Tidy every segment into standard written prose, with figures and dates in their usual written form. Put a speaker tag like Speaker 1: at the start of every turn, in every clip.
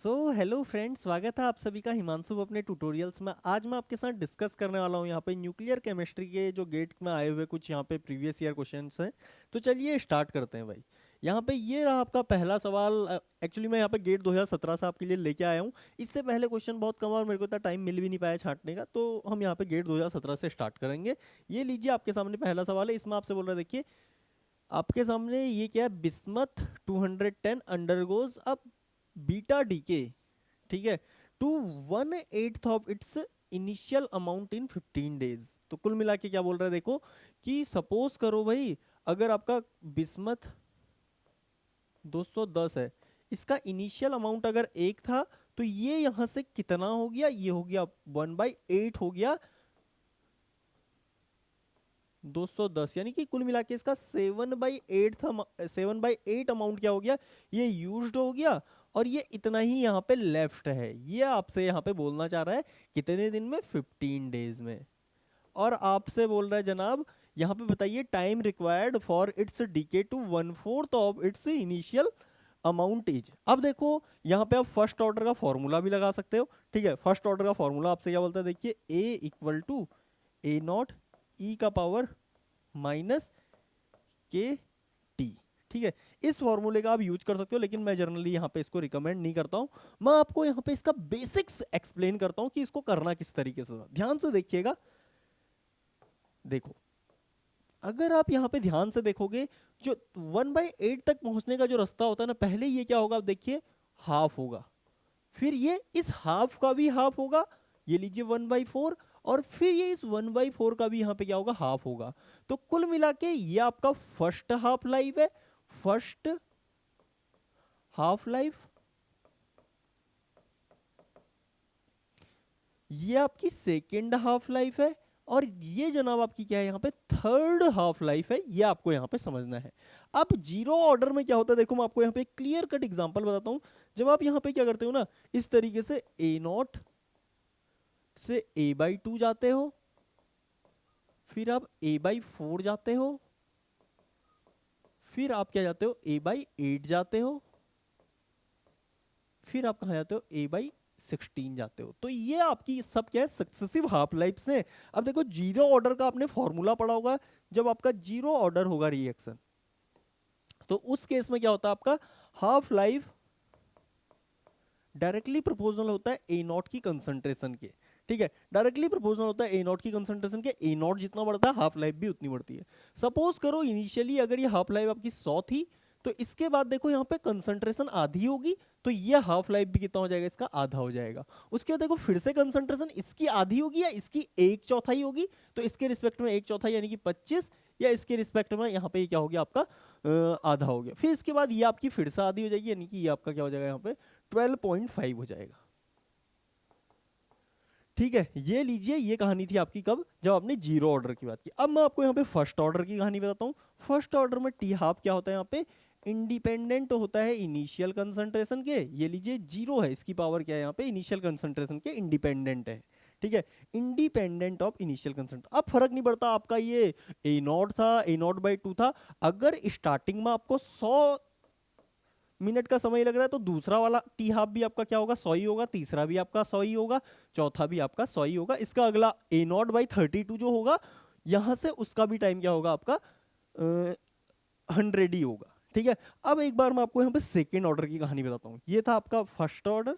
Speaker 1: Hello friends, स्वागत है आप सभी का हिमांशु अपने ट्यूटोरियल्स में। आज मैं आपके साथ डिस्कस करने वाला हूँ यहाँ पे न्यूक्लियर केमिस्ट्री के जो गेट में आए हुए कुछ यहाँ पे प्रीवियस ईयर क्वेश्चंस हैं। तो चलिए स्टार्ट करते हैं भाई। यहाँ पे ये रहा आपका पहला सवाल। एक्चुअली मैं यहाँ पे गेट 2017 से आपके लिए लेके आया हूँ। इससे पहले क्वेश्चन बहुत कम और मेरे को इतना टाइम मिल भी नहीं पाया छांटने का, तो हम यहाँ पे गेट 2017 से स्टार्ट करेंगे। ये लीजिए, आपके सामने पहला सवाल है। इसमें आपसे बोल रहा है, देखिए आपके सामने ये क्या है, बिस्मथ 210 अंडरगोज अब बीटा डीके, ठीक है, to 1/8 of its initial amount in 15 days. तो कुल मिला के क्या बोल रहा है, देखो कि सपोज करो भाई, अगर आपका बिस्मथ 210 है, इसका इनिशियल अमाउंट अगर 1 था, तो ये यहां से कितना हो गया, ये हो गया 1/8 हो गया 210, यानी कि कुल मिला के इसका 7/8 था। 7/8 अमाउंट क्या हो गया, ये यूज्ड हो गया, और ये इतना ही यहाँ पे लेफ्ट है। ये आपसे यहाँ पे बोलना चाह रहा है कितने दिन में, 15 डेज में। और आपसे बोल रहा है जनाब, यहाँ पे बताइए time required for its decay to 1/4 of its initial amount is. अब देखो यहाँ पे आप फर्स्ट ऑर्डर का फॉर्मूला भी लगा सकते हो, ठीक है। फर्स्ट ऑर्डर का फॉर्मूला आपसे क्या बोलता है, देखिए ए इक्वल टू ए नॉट ई का पावर माइनस के टी, ठीक है। इस फॉर्मूले का आप यूज कर सकते हो, लेकिन मैं जनरली यहाँ पे इसको रिकमेंड नहीं करता हूँ। मैं आपको यहाँ पे इसका बेसिक्स एक्सप्लेन करता हूँ कि इसको करना किस तरीके से। ध्यान से देखिएगा। देखो, अगर आप यहाँ पे ध्यान से देखोगे, जो 1/8 तक पहुंचने का जो रास्ता होता है ना, पहले ये क्या होगा, आप देखिए हाफ होगा, फिर ये इस हाफ का भी हाफ होगा, ये लीजिए 1/4, और फिर ये इस 1/4 का भी यहाँ पे क्या होगा, हाफ होगा। तो कुल मिला के ये आपका फर्स्ट हाफ लाइफ है, फर्स्ट हाफ लाइफ। ये आपकी सेकेंड हाफ लाइफ है, और ये जनाब आपकी क्या है, यहाँ पे थर्ड हाफ लाइफ है। ये आपको यहाँ पे समझना है। अब जीरो ऑर्डर में क्या होता है, देखो मैं आपको यहाँ पे क्लियर कट एग्जांपल बताता हूँ। जब आप यहाँ पे क्या करते हो ना, इस तरीके से ए नॉट से a/2 जाते हो, फिर आप a/4 जाते हो, फिर आप क्या जाते हो, a/8 जाते हो, फिर आप कहाँ जाते हो, a/16 जाते हो। तो ये आपकी सब क्या है, सक्सेसिव हाफ लाइफ से। अब देखो जीरो ऑर्डर का आपने फॉर्मूला पढ़ा होगा। जब आपका जीरो ऑर्डर होगा रिएक्शन, तो उस केस में क्या होता है, आपका हाफ लाइफ डायरेक्टली प्रोपोर्शनल होता है ए नॉट की कंसंट्रेशन के, ठीक है। डायरेक्टली प्रोपोर्शनल होता है ए नॉट की कंसंट्रेशन के। ए नॉट जितना बढ़ता है, हाफ लाइफ भी उतनी बढ़ती है। सपोज करो इनिशियली अगर ये हाफ लाइफ आपकी 100 थी, तो इसके बाद देखो यहाँ पे कंसंट्रेशन आधी होगी, तो ये हाफ लाइफ भी कितना हो जाएगा, इसका आधा हो जाएगा। उसके बाद देखो फिर से कंसंट्रेशन इसकी आधी होगी या इसकी 1/4 होगी, तो इसके रिस्पेक्ट में 1/4 यानी कि 25, या इसके रिस्पेक्ट में यहाँ पे क्या हो गया आपका आधा हो गया। फिर इसके बाद ये आपकी फिर से आधी हो जाएगी, यानी कि ये आपका क्या हो जाएगा, यहाँ पे 12.5 हो जाएगा, ठीक है। ये लीजिए, ये कहानी थी आपकी कब, जब आपने जीरो ऑर्डर की बात की। अब मैं आपको यहाँ पे फर्स्ट ऑर्डर की कहानी बताता हूँ। फर्स्ट ऑर्डर में टी हाफ क्या होता है, यहाँ पे इंडिपेंडेंट होता है इनिशियल कंसंट्रेशन के। ये लीजिए जीरो है, इसकी पावर क्या है, यहाँ पे इनिशियल कंसंट्रेशन के इंडिपेंडेंट है, ठीक है। Independent of initial concentration. अब फर्क नहीं पड़ता आपका ये ए नॉट था, a0/2 था। अगर स्टार्टिंग में आपको 100 मिनट का समय लग रहा है, तो दूसरा वाला टी हाफ भी आपका क्या होगा, 100 ही होगा, तीसरा भी आपका 100 ही होगा, चौथा भी आपका 100 ही होगा। इसका अगला a0/32 जो होगा, यहां से उसका भी टाइम क्या होगा आपका 100 ही होगा, ठीक है। अब एक बार मैं आपको यहाँ पे सेकेंड ऑर्डर की कहानी बताता हूँ। ये था आपका फर्स्ट ऑर्डर।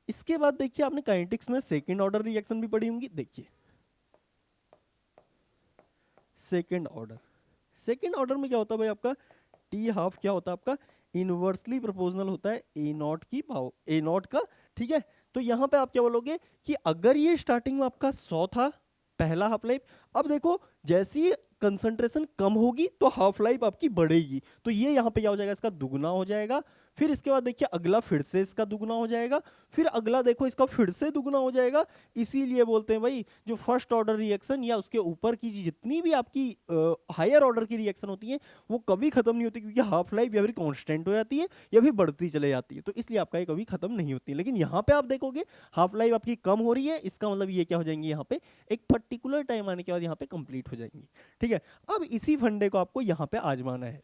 Speaker 1: इसके बाद देखिए, आपने काइनेटिक्स में सेकेंड ऑर्डर रिएक्शन भी पढ़ी होंगी। देखिए सेकेंड ऑर्डर, सेकेंड ऑर्डर में क्या होता है भाई, आपका टी हाफ क्या होता है, आपका इनवर्सली प्रोपोर्शनल होता है ए नॉट की पावर, ए नॉट का, ठीक है। तो यहां पे आप क्या बोलोगे कि अगर ये स्टार्टिंग में आपका 100 था, पहला हाफ लाइफ, अब देखो जैसी कंसंट्रेशन कम होगी तो हाफ लाइफ आपकी बढ़ेगी, तो ये यहां पे क्या हो जाएगा, इसका दुगना हो जाएगा। फिर इसके बाद देखिए अगला फिर से इसका दुगना हो जाएगा, फिर अगला देखो इसका फिर से दुगना हो जाएगा। इसीलिए बोलते हैं भाई, जो फर्स्ट ऑर्डर रिएक्शन या उसके ऊपर की जितनी भी आपकी हायर ऑर्डर की रिएक्शन होती है, वो कभी खत्म नहीं होती, क्योंकि हाफ लाइफ या फिर कांस्टेंट हो जाती है या फिर बढ़ती चले जाती है, तो इसलिए आपका ये कभी खत्म नहीं होती। लेकिन यहाँ पे आप देखोगे हाफ लाइफ आपकी कम हो रही है, इसका मतलब ये क्या हो जाएंगी, यहाँ पे एक पर्टिकुलर टाइम आने के बाद यहाँ पे कंप्लीट हो जाएंगी, ठीक है। अब इसी फंडे को आपको यहाँ पे आजमाना है।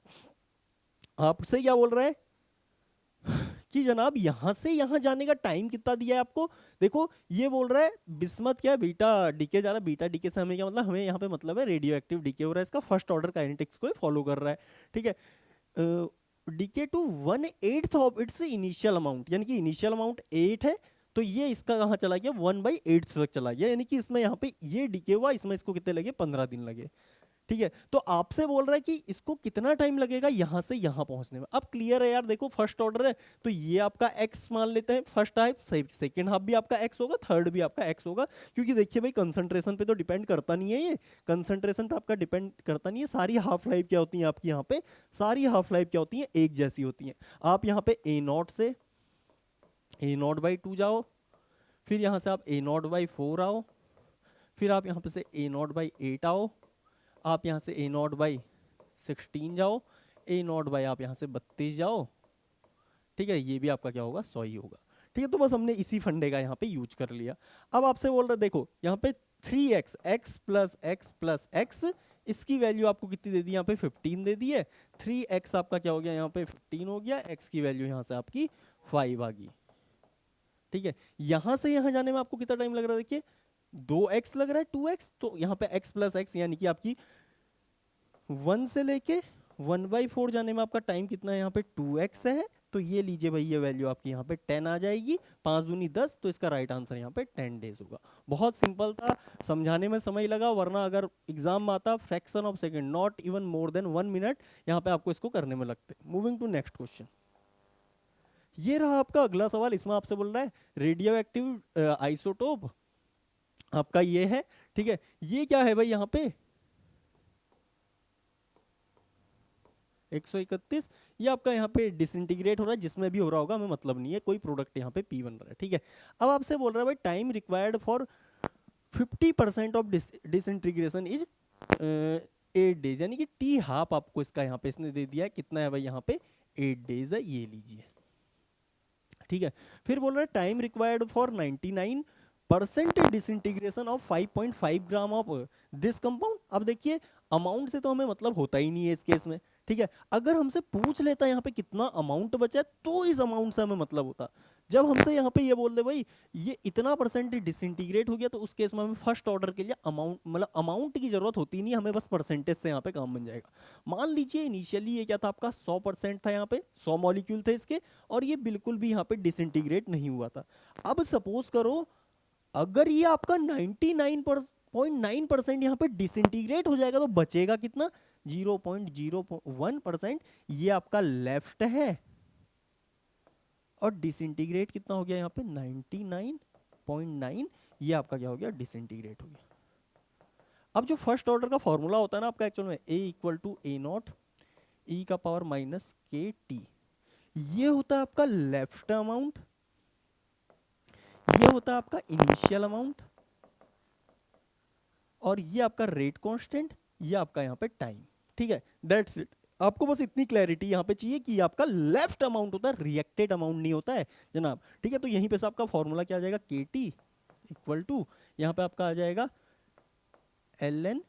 Speaker 1: आपसे क्या बोल रहा है, कि जनाब यहाँ से यहाँ जाने का टाइम कितना दिया है आपको। देखो ये बोल रहा है बिस्मत क्या है, बीटा डीके जा रहा है, बीटा डीके से हमें क्या मतलब, हमें यहाँ पे मतलब है रेडियो एक्टिव डीके हो रहा है, इसका फर्स्ट ऑर्डर काइनेटिक्स को फॉलो कर रहा है, ठीक है। Decay to 1/8 of its initial amount, यानी कि इनिशियल अमाउंट 8 है, तो ये इसका कहाँ चला गया 1/8 तक चला गया, यानी कि इसमें यहाँ पे ये डीके हुआ, इसमें इसको कितने लगे 15 दिन लगे, ठीक है। तो आपसे बोल रहा है कि इसको कितना टाइम लगेगा यहां से यहां पहुंचने में। अब क्लियर है यार, देखो फर्स्ट ऑर्डर है तो ये आपका एक्स मान लेते हैं फर्स्ट हाफ, सेकंड हाफ भी आपका एक्स होगा, थर्ड भी आपका एक्स होगा, क्योंकि देखिए भाई कंसंट्रेशन पे तो डिपेंड करता नहीं है, ये कंसंट्रेशन पे आपका डिपेंड करता नहीं है। सारी हाफ लाइफ क्या होती है आपकी यहाँ पे, सारी हाफ लाइफ क्या होती है एक जैसी होती है। आप यहाँ पे A0 से A0/2 जाओ, फिर यहाँ से आप A0/4 आओ, फिर आप यहाँ पे से A0/8 आओ, आप यहाँ से A0/16 जाओ, A0 आप यहाँ से 32 जाओ, ठीक है। ये भी आपका क्या होगा 100 ही होगा, ठीक है। तो बस हमने इसी फंडे का यहाँ पे यूज कर लिया। अब आपसे बोल रहे देखो यहाँ पे 3x x plus x plus x, इसकी वैल्यू आपको कितनी दे दी यहाँ पे 15 दे दी है। 3x आपका क्या हो गया यहाँ पे 15 हो गया, x की वैल्यू यहाँ से आपकी 5 आ गई, ठीक है। यहाँ से यहाँ जाने में आपको कितना टाइम लग रहा है, देखिए 2x लग रहा है 2x, तो यहाँ पे x प्लस एक्स यानी कि आपकी 1 से लेके 1/4 जाने में आपका टाइम कितना है यहाँ पे 2x है, तो ये लीजिए भाई ये वैल्यू आपकी यहाँ पे 10 आ जाएगी, 5 दूनी 10, तो इसका राइट आंसर यहाँ पे 10 डेज होगा। बहुत सिंपल था, समझाने में समय लगा, वरना अगर एग्जाम में आता fraction of second, not even more than 1 minute, यहाँ पे आपको इसको करने में लगते। मूविंग टू नेक्स्ट क्वेश्चन, ये रहा आपका अगला सवाल। इसमें आपसे बोल रहा है रेडियो एक्टिव आइसोटोप आपका ये है, ठीक है। ये क्या है भाई यहाँ पे 131, ये आपका यहाँ पे डिसइंटीग्रेट हो रहा है, जिसमें भी हो रहा होगा हमें मतलब नहीं है, कोई प्रोडक्ट यहाँ पे P बन रहा है, ठीक है। अब आपसे बोल रहा है भाई time required for 50% of disintegration is 8 days, यानी कि T हाफ आपको इसका यहाँ पे इसने दे दिया है, कितना है भाई यहाँ पे 8 डेज है, ये लीजिए, ठीक है। फिर बोल रहा है time required for 99% disintegration of 5.5 gram of this compound. अब देखिए अमाउंट से तो हमें मतलब होता ही नहीं है इस केस में, ठीक है। अगर हमसे पूछ लेता यहाँ पे कितना अमाउंट बचा है, तो इस अमाउंट से हमें मतलब होता। जब हमसे यहाँ पे ये बोल दे भाई ये इतना परसेंट डिसइंटीग्रेट हो गया, तो उस केस में हमें फर्स्ट ऑर्डर के लिए अमाउंट मतलब अमाउंट की जरूरत होती नहीं, हमें बस परसेंटेज से यहाँ पे काम बन जाएगा। मान लीजिए इनिशियली ये क्या था आपका 100% था, यहाँ पे 100 मॉलिक्यूल थे इसके, और ये बिल्कुल भी यहाँ पे डिसइंटीग्रेट नहीं हुआ था। अब सपोज करो अगर ये आपका 99.9% यहाँ पे डिसइंटीग्रेट हो जाएगा, तो बचेगा कितना 0.01%, ये आपका लेफ्ट है, और डिसइंटीग्रेट कितना हो गया यहाँ पे 99.9, ये आपका क्या हो गया डिसइंटीग्रेट हो गया। अब जो फर्स्ट ऑर्डर का फॉर्मूला होता है ना आपका एक्चुअल में A=A0 e⁻⁻kt, ये होता है आपका लेफ्ट अमाउंट, ये होता है आपका इनिशियल अमाउंट, और ये आपका रेट कांस्टेंट, ये आपका यहाँ पे टाइम, ठीक है। That's it. आपको बस इतनी क्लैरिटी यहाँ पे चाहिए कि आपका लेफ्ट अमाउंट होता है, रिएक्टेड अमाउंट नहीं होता है जनाब, ठीक है। तो यहीं पे से आपका फॉर्मूला क्या आ जाएगा KT = यहाँ पे आपका आ जाएगा ln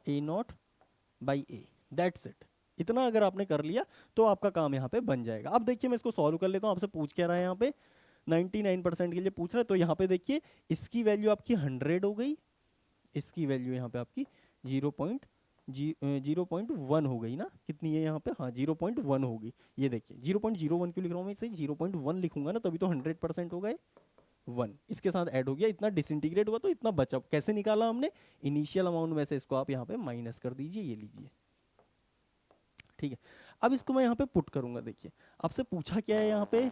Speaker 1: A0/A, दैट्स इट। इतना अगर आपने कर लिया तो आपका काम यहाँ पे बन जाएगा। अब देखिए मैं इसको सॉल्व कर लेता हूँ, आपसे पूछ क्या रहा है यहाँ पे 99% के लिए पूछ रहा है, तो यहाँ पे देखिए इसकी वैल्यू आपकी 100 हो गई, इसकी वैल्यू यहाँ पे आपकी 0.1 हो गई ना, कितनी है यहाँ पे, हाँ 0.1 होगी। ये देखिए 0.01 क्यों लिख रहा हूँ मैं इसे, 0.1 लिखूंगा ना तभी तो 100% होगा, 1 इसके साथ ऐड हो गया, इतना डिसइंटीग्रेट हुआ तो इतना बचा। कैसे निकाला हमने, इनिशियल अमाउंट में से इसको आप यहाँ पे माइनस कर दीजिए, ये लीजिए, ठीक है। अब इसको मैं यहाँ पे पुट करूंगा, देखिए आपसे पूछा क्या है यहाँ पे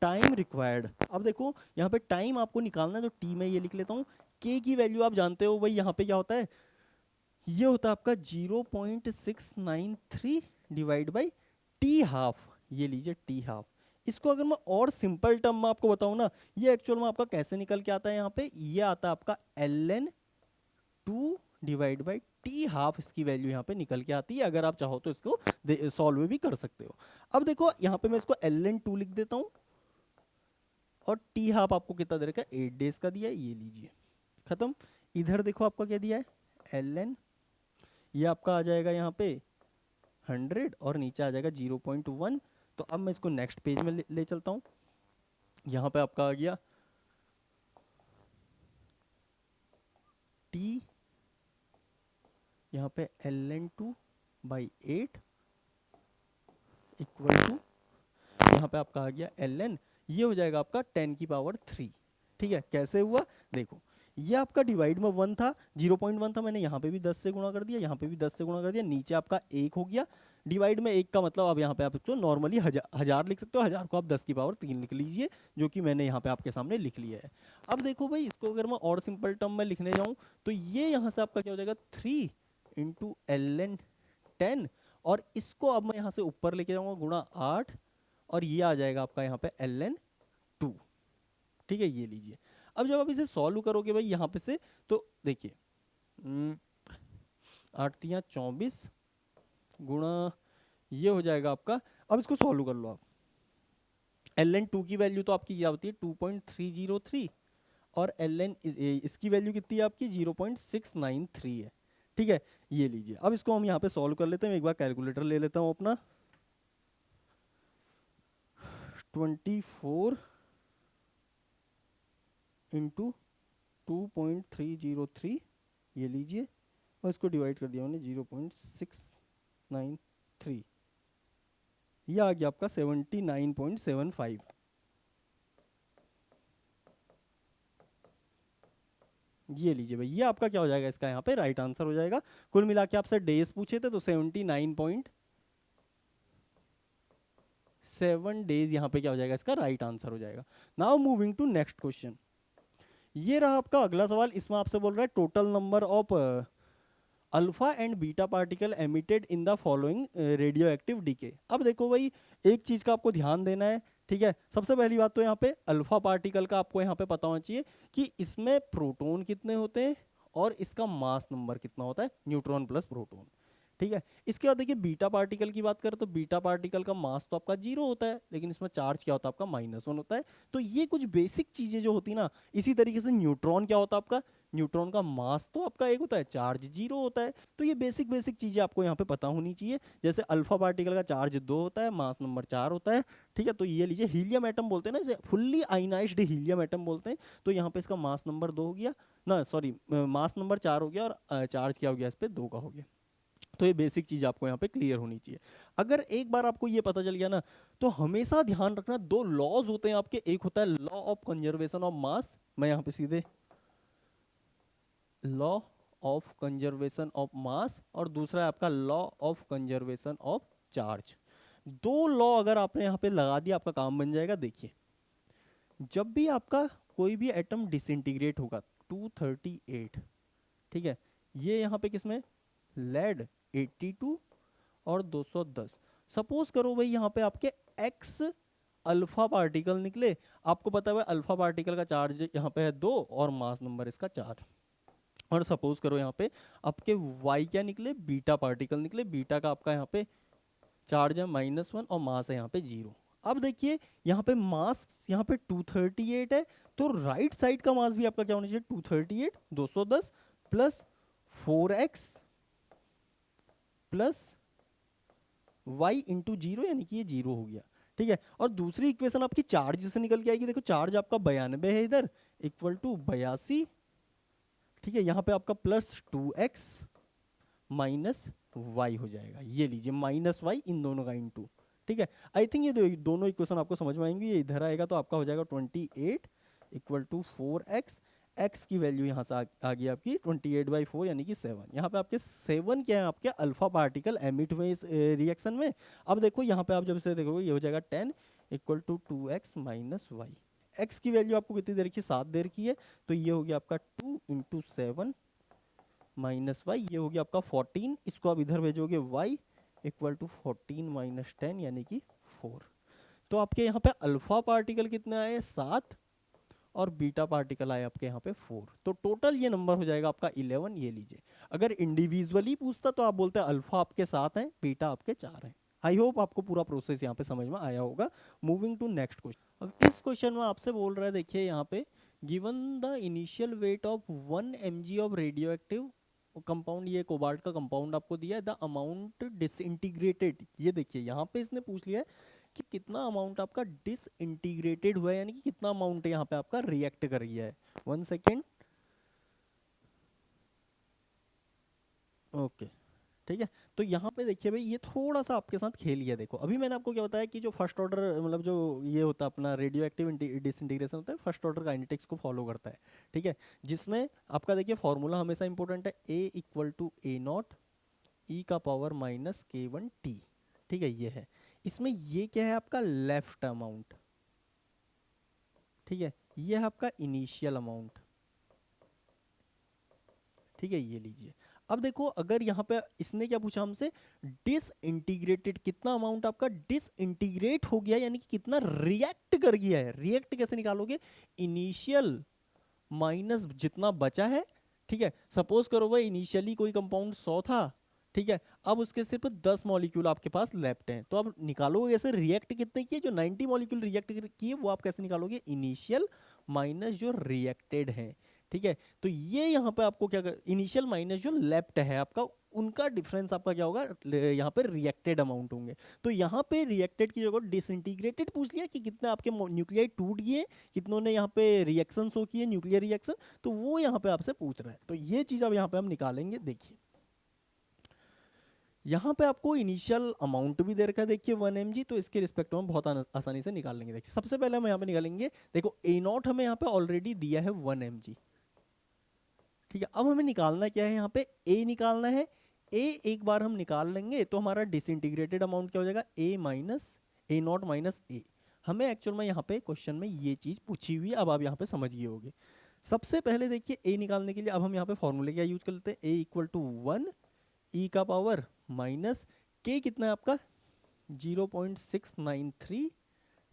Speaker 1: टाइम रिक्वायर्ड। अब देखो यहाँ पे टाइम आपको निकालना है, तो टी में ये लिख लेता हूँ, के की वैल्यू आप जानते हो भाई यहाँ पे क्या होता है, ये होता है आपका 0.693 डिवाइड बाई टी हाफ, ये लीजिए टी हाफ। इसको अगर मैं और सिंपल टर्म में आपको बताऊं ना, ये एक्चुअल में आपका कैसे निकल के आता है यहाँ पे, ये आता है आपका ln 2 divide by T half, इसकी वैल्यू यहाँ पे निकल के आती है। अगर आप चाहो तो इसको सॉल्व भी कर सकते हो। अब देखो यहाँ पे मैं इसको ln 2 लिख देता हूँ, और टी हाफ आपको कितना दे रखा है 8 डेज का दिया है, ये लीजिए खत्म। इधर देखो आपका क्या दिया है ln, ये आपका आ जाएगा यहाँ पे 100 और नीचे आ जाएगा 0.1। तो अब मैं इसको नेक्स्ट पेज में ले चलता हूँ। यहाँ पे आपका आ गया T, यहाँ पे ln2/8 इक्वल टू, यहाँ पे आपका आ गया ln, ये हो जाएगा आपका 10⁻3। ठीक है, कैसे हुआ देखो, ये आपका डिवाइड में 1 था, 0.1 था, मैंने यहाँ पे भी 10 से गुणा कर दिया, यहाँ पे भी 10 से गुणा कर दिया, नीचे आपका 1 हो गया। डिवाइड में 1 का मतलब अब यहाँ पे आप इसको नॉर्मली हजार लिख सकते हो, 1000 को आप 10⁻3 लिख लीजिए, जो कि मैंने यहाँ पे आपके सामने लिख लिया है। अब देखो भाई, इसको अगर मैं और सिंपल टर्म में लिखने जाऊँ तो ये यहाँ से आपका क्या हो जाएगा 3 इंटू ln10, और इसको अब मैं यहाँ से ऊपर लेके जाऊँगा गुणा 8, और ये आ जाएगा आपका यहाँ पे ln2। ठीक है, ये लीजिए। अब जब आप इसे सॉल्व करोगे भाई यहाँ पे से, तो देखिए 8 तियां 24 गुणा ये हो जाएगा आपका, अब इसको सॉल्व कर लो आप। ln2 की वैल्यू तो आपकी क्या होती है 2.303, और ln इसकी वैल्यू कितनी है आपकी 0.693 है। ठीक है, ये लीजिए। अब इसको हम यहाँ पे सॉल्व कर लेते हैं। एक बार कैलकुलेटर ले लेता हूँ अपना। 24 इंटू 2.303, ये लीजिए, और इसको डिवाइड कर दिया मैंने 0.693, ये आ गया आपका 79.75। ये लीजिए भाई, ये आपका क्या हो जाएगा, इसका यहाँ पे राइट आंसर हो जाएगा। कुल मिला के आपसे डेज पूछे थे तो 79.7 डेज यहाँ पे क्या हो जाएगा, इसका राइट आंसर हो जाएगा। Now moving to next question. ये रहा आपका अगला सवाल। इसमें आपसे बोल रहा है total number of alpha and beta particle emitted in the following radioactive decay. अब देखो भाई, एक चीज का आपको ध्यान देना है। ठीक है, सबसे पहली बात तो यहाँ पे अल्फा पार्टिकल का आपको यहाँ पे पता होना चाहिए कि इसमें प्रोटॉन कितने होते हैं और इसका मास नंबर कितना होता है, न्यूट्रॉन प्लस प्रोटॉन। ठीक है, इसके बाद देखिए बीटा पार्टिकल की बात करें तो बीटा पार्टिकल का मास तो आपका 0 होता है, लेकिन इसमें चार्ज क्या होता है आपका -1 होता है। तो ये कुछ बेसिक चीजें जो होती ना, इसी तरीके से न्यूट्रॉन क्या होता है आपका, न्यूट्रॉन का मास तो आपका 1 होता है, चार्ज 0 होता है। तो ये बेसिक बेसिक चीजें आपको यहाँ पे पता होनी चाहिए। जैसे अल्फा पार्टिकल का चार्ज 2 होता है, मास नंबर 4 होता है। ठीक है, तो ये लीजिए हीलियम एटम बोलते हैं ना, इसे फुल्ली आयनाइज्ड हीलियम एटम बोलते हैं। तो यहाँ पे इसका मास नंबर 2 हो गया ना, सॉरी मास नंबर 4 हो गया, और चार्ज क्या हो गया इस पे 2 का हो गया। तो ये बेसिक चीज आपको यहाँ पे क्लियर होनी चाहिए। अगर एक बार आपको ये पता चल गया ना, तो हमेशा ध्यान रखना 2 लॉज होते हैं आपके। एक होता है law of conservation of mass, मैं यहाँ पे सीधे law of conservation of mass, और दूसरा है आपका law of conservation of charge. 2 law अगर आपने यहाँ पे लगा दिया, आपका काम बन जाएगा। देखिए, जब भी आपका कोई भी एटम डिसइंटीग्रेट होगा 238, ठीक है, ये यहाँ पे किसमें लेड 82 और 210। सपोज करो भाई यहाँ पे आपके x अल्फा पार्टिकल निकले। आपको पता है अल्फा पार्टिकल का चार्ज यहाँ पे है 2 और मास नंबर इसका 4। और सपोज करो यहाँ पे आपके y क्या निकले, बीटा पार्टिकल निकले। बीटा का आपका यहाँ पे चार्ज है -1 और मास है यहाँ पे 0। अब देखिए यहाँ पे मास यहाँ पे 238 है, तो राइट साइड का मास भी आपका क्या होना चाहिए 238 210 plus 4x plus y into 0, यानी कि ये 0 हो गया। ठीक है, और दूसरी इक्वेशन आपकी चार्ज से निकल के आएगी। देखो चार्ज आपका 92 है इधर, इक्वल टू 82। ठीक है, यहाँ पे आपका प्लस 2x माइनस y हो जाएगा। ये लीजिए -y इन दोनों का इंटू। ठीक है, आई थिंक ये दोनों इक्वेशन आपको समझ में आएंगी। ये इधर आएगा तो आपका हो जाएगा 28 इक्वल टू 4x। x की वैल्यू यहाँ से आ गई आपकी 28/4 यानी कि 7। यहाँ पे आपके 7 क्या है, आपके अल्फा पार्टिकल एमिट हुए इस रिएक्शन में। अब देखो यहाँ पे आप जब इसे देखोगे ये हो जाएगा 10 equal to 2x minus y. x की वैल्यू आपको कितनी दे रखी है, 7 दे रखी है, तो ये हो गया आपका 2 इंटू 7 माइनस वाई, ये हो गया आपका 14। इसको आप इधर भेजोगे y इक्वल टू 14 माइनस 10 यानी कि 4। तो आपके यहाँ पे अल्फा पार्टिकल कितने आए 7 और बीटा पार्टिकल आए आपके यहाँ पे 4। तो टोटल ये नंबर हो जाएगा आपका 11। ये लीजिए, अगर इंडिविजुअली पूछता तो आप बोलते हैं अल्फा आपके 7 है, बीटा आपके 4 है। आई होप आपको पूरा प्रोसेस यहाँ पे समझ में आया होगा। Moving to next question. अब इस क्वेश्चन में आपसे बोल रहा है, देखिए यहाँ पे given the initial weight of 1 mg of radio active compound, ये कोबाल्ट का कंपाउंड आपको दिया है, द अमाउंट डिसइंटीग्रेटेड, ये देखिए यहाँ पे इसने पूछ लिया है कि कितना अमाउंट आपका डिसइंटीग्रेटेड हुआ है, यानी कि कितना अमाउंट यहाँ पे आपका रिएक्ट कर गया है। 1 सेकेंड, ओके ठीक है। तो यहाँ पे देखिए भाई, ये थोड़ा सा आपके साथ खेल गया। देखो अभी मैंने आपको क्या बताया कि जो फर्स्ट ऑर्डर मतलब जो ये होता है अपना रेडियो एक्टिव डिसइंटीग्रेशन होता है, फर्स्ट ऑर्डर काइनेटिक्स को फॉलो करता है, ठीक है। जिसमें आपका देखिए फॉर्मूला हमेशा इंपॉर्टेंट है, ए इक्वल टू ए नॉट ई का पावर माइनस के वन टी, ठीक है, ये है। इसमें ये क्या है आपका लेफ्ट अमाउंट, ठीक है, ये है आपका इनिशियल अमाउंट, ठीक है, ये लीजिए। अब देखो अगर यहाँ पे इसने क्या पूछा हमसे, डिसइंटीग्रेटेड, कितना अमाउंट आपका डिसइंटीग्रेट हो गया, यानी कि कितना रिएक्ट कर गया है। रिएक्ट कैसे निकालोगे, इनिशियल माइनस जितना बचा है, ठीक है। सपोज करो भाई इनिशियली कोई कंपाउंड 100 था, ठीक है, अब उसके सिर्फ 10 मॉलिक्यूल आपके पास लेफ्ट हैं, तो अब निकालोगे कैसे, रिएक्ट कितने किए, जो 90 मॉलिक्यूल रिएक्ट किए वो आप कैसे निकालोगे, इनिशियल माइनस जो रिएक्टेड है, ठीक है। तो ये यहाँ पे आपको क्या, इनिशियल माइनस जो लेफ्ट है आपका, उनका डिफरेंस आपका क्या होगा, यहाँ पे रिएक्टेड अमाउंट होंगे। तो यहाँ पे रिएक्टेड की जगह डिसइंटीग्रेटेड पूछ लिया कि कितने आपके न्यूक्लियाई टूट गए, कितनों ने यहाँ पे रिएक्शन शो किए, न्यूक्लियर रिएक्शन, तो वो यहाँ पे आपसे पूछ रहा है। तो ये चीज़ अब यहाँ पे हम निकालेंगे। देखिए यहाँ पे आपको इनिशियल अमाउंट भी दे रखा है, देखिए 1 mg, तो इसके रिस्पेक्ट में बहुत आसानी से निकाल लेंगे। देखिए सबसे पहले हम यहाँ पे निकालेंगे, देखो ए नॉट हमें यहाँ पे ऑलरेडी दिया है 1 mg, ठीक है। अब हमें निकालना क्या है, यहाँ पे ए निकालना है। ए एक बार हम निकाल लेंगे तो हमारा डिसइंटीग्रेटेड अमाउंट क्या हो जाएगा, ए माइनस ए नॉट माइनस ए। हमें एक्चुअल में यहाँ पे क्वेश्चन में ये चीज़ पूछी हुई है, अब आप यहाँ पे समझ गए होगे। सबसे पहले देखिए ए निकालने के लिए अब हम यहाँ पे फॉर्मूले क्या यूज कर लेते हैं, ए इक्वल टू 1 ई का पावर माइनस के, कितना है आपका 0.693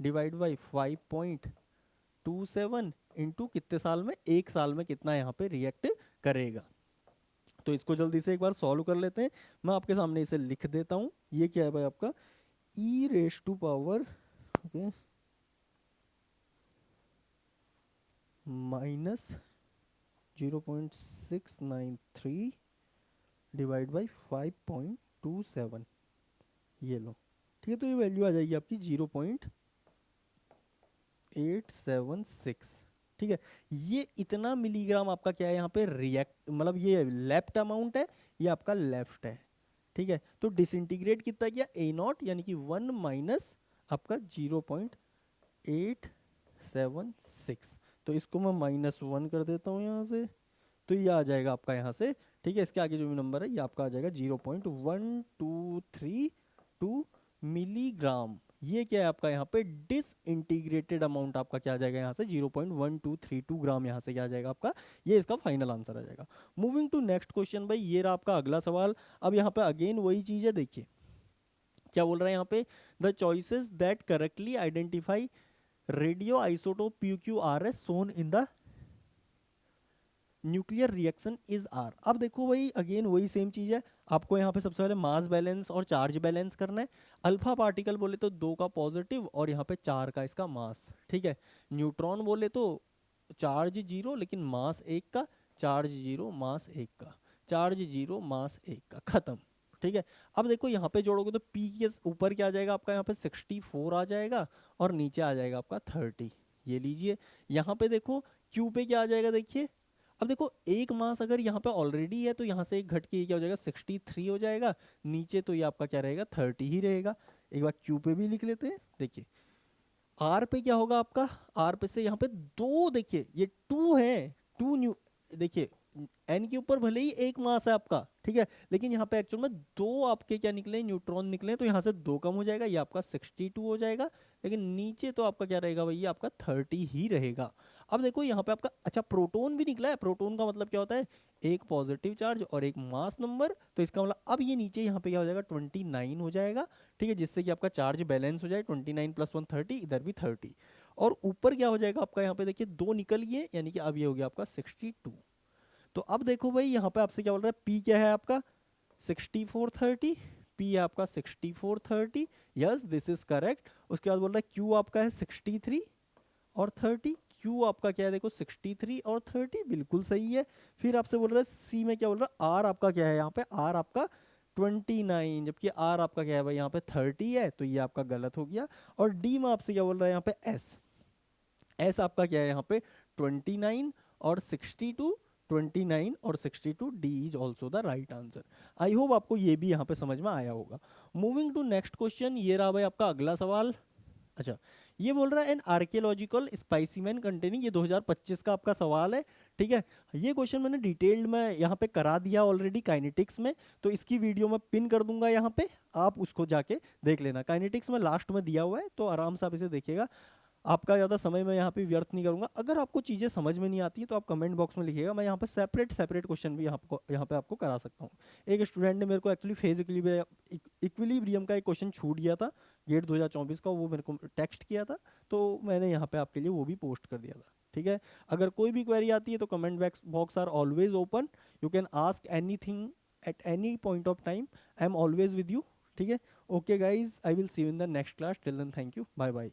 Speaker 1: डिवाइड बाई 5.27 इंटू कितने साल में, 1 साल में कितना यहाँ पे रिएक्ट करेगा। तो इसको जल्दी से एक बार सॉल्व कर लेते हैं। मैं आपके सामने इसे लिख देता हूँ। ये क्या है भाई आपका e raise to power minus 0.693 divide by 5.27, ये लो, ठीक है। तो ये वैल्यू आ जाएगी आपकी 0.876, ठीक है। ये इतना मिलीग्राम आपका क्या है यहाँ पे रिएक्ट, मतलब ये लेफ्ट अमाउंट है, ये आपका लेफ्ट है, ठीक है। तो डिसइंटीग्रेट कितना किया, ए नॉट यानी कि 1 माइनस आपका 0.876, तो इसको मैं -1 कर देता हूँ यहाँ से, तो ये आ जाएगा आपका यहाँ से, ठीक है। इसके आगे जो भी नंबर है ये आपका आ जाएगा 0.1232 मिलीग्राम। ये क्या है आपका यहाँ पे डिसइंटीग्रेटेड अमाउंट आपका क्या आ जाएगा यहाँ से 0.1232 ग्राम, यहाँ से क्या आ जाएगा आपका, ये इसका फाइनल आंसर आ जाएगा। मूविंग टू नेक्स्ट क्वेश्चन भाई, ये रहा आपका अगला सवाल। अब यहाँ पे अगेन वही चीज़ है, देखिए क्या बोल रहा है यहाँ पे, the choices that correctly identify radioisotope PQRS shown in the nuclear reaction is are. अब देखो भाई अगेन वही सेम चीज़ है, आपको यहाँ पे सबसे पहले मास बैलेंस और चार्ज बैलेंस करना है। अल्फा पार्टिकल बोले तो 2 का पॉजिटिव और यहाँ पे 4 का इसका मास, ठीक है। न्यूट्रॉन बोले तो चार्ज 0 लेकिन मास 1 का, चार्ज 0 मास 1 का, चार्ज 0 मास 1 का, खत्म, ठीक है। अब देखो यहाँ पे जोड़ोगे तो P के ऊपर क्या आ जाएगा आपका, यहाँ पे 64 आ जाएगा और नीचे आ जाएगा आपका 30, ये लीजिए। यहाँ पे देखो Q पे क्या आ जाएगा, देखिए अब देखो एक मास अगर यहाँ पे ऑलरेडी है तो यहाँ से एक घट के ये क्या हो जाएगा 63 हो जाएगा, नीचे तो ये आपका क्या रहेगा 30 ही रहेगा। एक बार Q पे भी लिख लेते हैं, देखिए R पे क्या होगा आपका, R पे से यहाँ पे 2, देखिए ये 2 है, 2 न्यू, देखिए N के ऊपर भले ही एक मास है आपका, ठीक है, लेकिन यहाँ पे एक्चुअल में 2 आपके क्या निकले, न्यूट्रॉन निकले, तो यहाँ से 2 कम हो जाएगा, ये आपका 62 हो जाएगा, लेकिन नीचे तो आपका क्या रहेगा भैया, आपका 30 ही रहेगा। अब देखो यहाँ पे आपका अच्छा प्रोटॉन भी निकला है, प्रोटॉन का मतलब क्या होता है, एक पॉजिटिव चार्ज और एक मास नंबर, तो इसका मतलब अब ये नीचे यहाँ पे क्या हो जाएगा 29 हो जाएगा, ठीक है, जिससे कि आपका चार्ज बैलेंस हो जाए 29 + 1 30, इधर भी 30, और ऊपर क्या हो जाएगा आपका यहाँ पे देखिए 2 निकल गए, यानी कि अब ये हो गया आपका 62। तो अब देखो भाई यहाँ पे आपसे क्या बोल रहा है, पी क्या है आपका 6430, पी है आपका 6430, यस दिस इज करेक्ट। उसके बाद बोल रहा है क्यू आपका है 63 और 30, क्यू आपका क्या है, देखो 63 और 30 बिल्कुल सही है। फिर आपसे बोल रहा है सी में क्या बोल रहा है, आर आपका क्या है यहाँ पे, आर आपका 29, जबकि आर आपका क्या है भाई यहाँ पे 30 है, तो ये आपका गलत हो गया। और डी में आपसे क्या बोल रहा है यहाँ पे एस, एस आपका क्या है यहाँ पे 29 और 62, 29 और 62, D is also the right answer. I hope आपको ये भी यहाँ पे समझ में आया होगा। मूविंग टू नेक्स्ट क्वेश्चन, ये रहा भाई आपका अगला सवाल। अच्छा, ये बोल रहा है एन आर्कियोलॉजिकल स्पाइसीमेन कंटेनिंग, ये 2025 का आपका सवाल है। ठीक है, ये क्वेश्चन मैंने डिटेल्ड में यहाँ पे करा दिया ऑलरेडी काइनेटिक्स में, तो इसकी वीडियो मैं पिन कर दूंगा यहाँ पे, आप उसको जाके देख लेना। काइनेटिक्स में लास्ट में दिया हुआ है, तो आराम से आप इसे देखिएगा। आपका ज़्यादा समय मैं यहाँ पे व्यर्थ नहीं करूँगा। अगर आपको चीज़ें समझ में नहीं आती हैं तो आप कमेंट बॉक्स में लिखिएगा, मैं यहाँ पे सेपरेट सेपरेट क्वेश्चन भी यहाँ पे आपको करा सकता हूँ। एक स्टूडेंट ने मेरे को एक्चुअली फेज इक्विलिब्रियम का एक क्वेश्चन छूट गया था गेट 2024 का, वो मेरे को टेक्स्ट किया था, तो मैंने यहाँ पे आपके लिए वो भी पोस्ट कर दिया था। ठीक है, अगर कोई भी क्वेरी आती है तो comment box are always open, you can ask anything at any point of time, I am always with you. ठीक है, okay guys, I will see you in the next class, till then thank you, bye bye.